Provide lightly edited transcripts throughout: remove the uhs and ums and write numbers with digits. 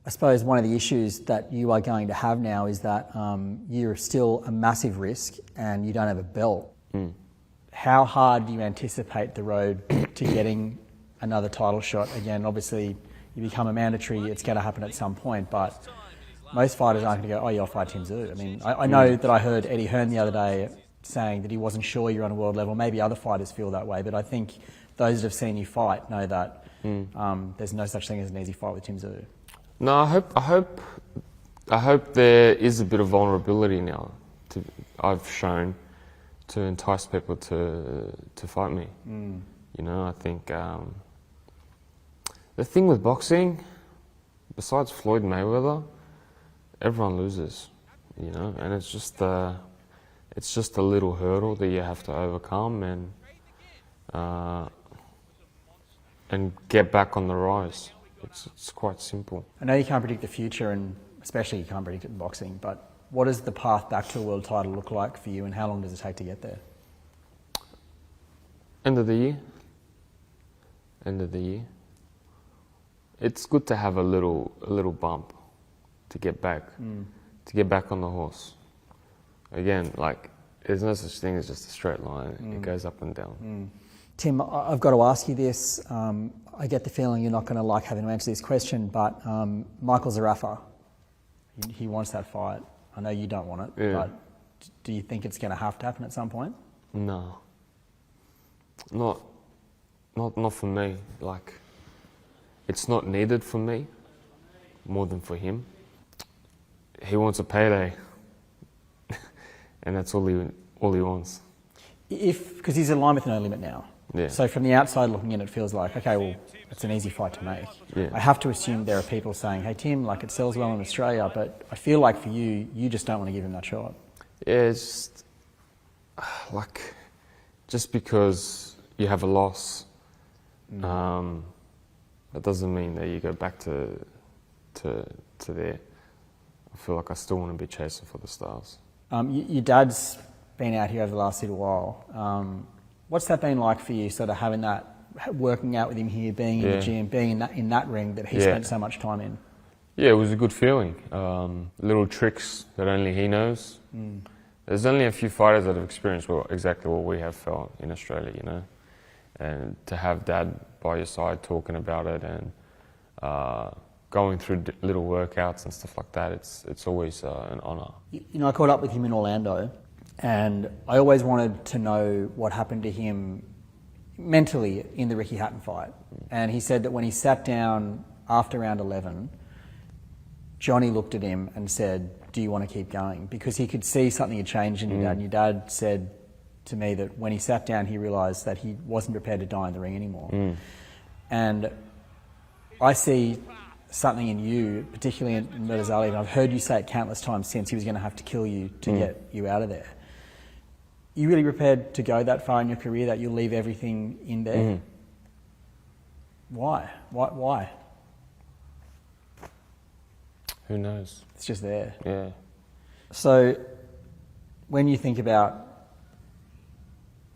I suppose one of the issues that you are going to have now is that you're still a massive risk and you don't have a belt. How hard do you anticipate the road to getting another title shot? Again, obviously, you become a mandatory, it's going to happen at some point, but most fighters aren't going to go, oh, yeah, I'll fight Tim Tszyu. I mean, I know that I heard Eddie Hearn the other day saying that he wasn't sure you're on a world level. Maybe other fighters feel that way, but I think those that have seen you fight know that there's no such thing as an easy fight with Tim Tszyu. No, I hope there is a bit of vulnerability now. I've shown to entice people to fight me. You know, I think the thing with boxing, besides Floyd Mayweather, everyone loses. You know, and it's just a little hurdle that you have to overcome and get back on the rise. It's quite simple. I know you can't predict the future, and especially you can't predict it in boxing, but what does the path back to a world title look like for you, and how long does it take to get there? End of the year. End of the year. It's good to have a little bump to get back on the horse. Again, like, there's no such thing as just a straight line. It goes up and down. Tim, I've got to ask you this. I get the feeling you're not going to like having to answer this question, but Michael Zerafa, he wants that fight. I know you don't want it, but do you think it's going to have to happen at some point? No. Not for me. Like, it's not needed for me more than for him. He wants a payday, and that's all he wants. Because he's in line with No Limit now. Yeah. So from the outside looking in, it feels like, okay, well, it's an easy fight to make. Yeah. I have to assume there are people saying, hey, Tim, like, it sells well in Australia, but I feel like for you, you just don't want to give him that shot. Yeah, it's just, like, just because you have a loss, that doesn't mean that you go back to there. I feel like I still want to be chasing for the stars. Your dad's been out here over the last little while. What's that been like for you, sort of having that, working out with him here, being in the gym, being in that ring that he spent so much time in? Yeah, it was a good feeling. Little tricks that only he knows. There's only a few fighters that have experienced exactly what we have felt in Australia, you know. And to have Dad by your side talking about it and going through little workouts and stuff like that, it's always an honour. You know, I caught up with him in Orlando, and I always wanted to know what happened to him mentally in the Ricky Hatton fight. And he said that when he sat down after round 11, Johnny looked at him and said, do you want to keep going? Because he could see something had changed in your dad. And your dad said to me that when he sat down, he realised that he wasn't prepared to die in the ring anymore. And I see something in you, particularly in Murtazali, and I've heard you say it countless times since, he was going to have to kill you to get you out of there. You really prepared to go that far in your career that you'll leave everything in there? Why? Why? Who knows? It's just there. Yeah. So when you think about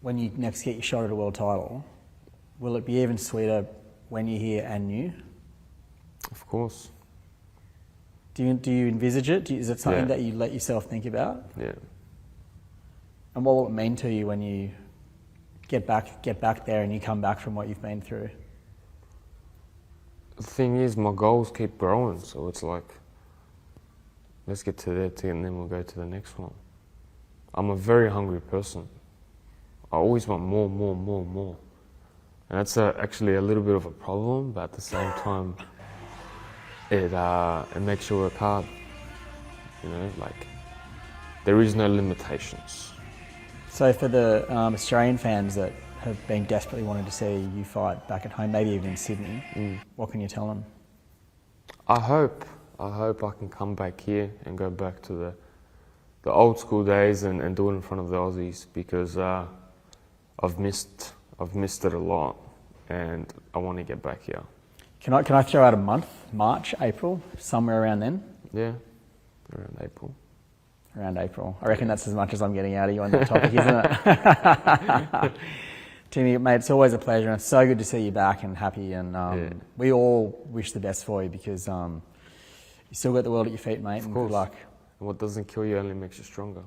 when you next get your shot at a world title, will it be even sweeter when you're here and new? Of course. Do you envisage it? Is it something that you let yourself think about? Yeah. And what will it mean to you when you get back there and you come back from what you've been through? The thing is, my goals keep growing, so it's like, let's get to that and then we'll go to the next one. I'm a very hungry person. I always want more. And that's actually a little bit of a problem, but at the same time, it makes you work hard. You know, like, there is no limitations. So for the Australian fans that have been desperately wanting to see you fight back at home, maybe even in Sydney, what can you tell them? I hope I can come back here and go back to the old school days and do it in front of the Aussies, because I've missed it a lot, and I want to get back here. Can I throw out a month? March, April, somewhere around then? Yeah, around April. Around April. I reckon that's as much as I'm getting out of you on that topic, isn't it? Timmy, mate, it's always a pleasure, and it's so good to see you back and happy, and we all wish the best for you, because You still got the world at your feet, mate, and good luck. And what doesn't kill you only makes you stronger.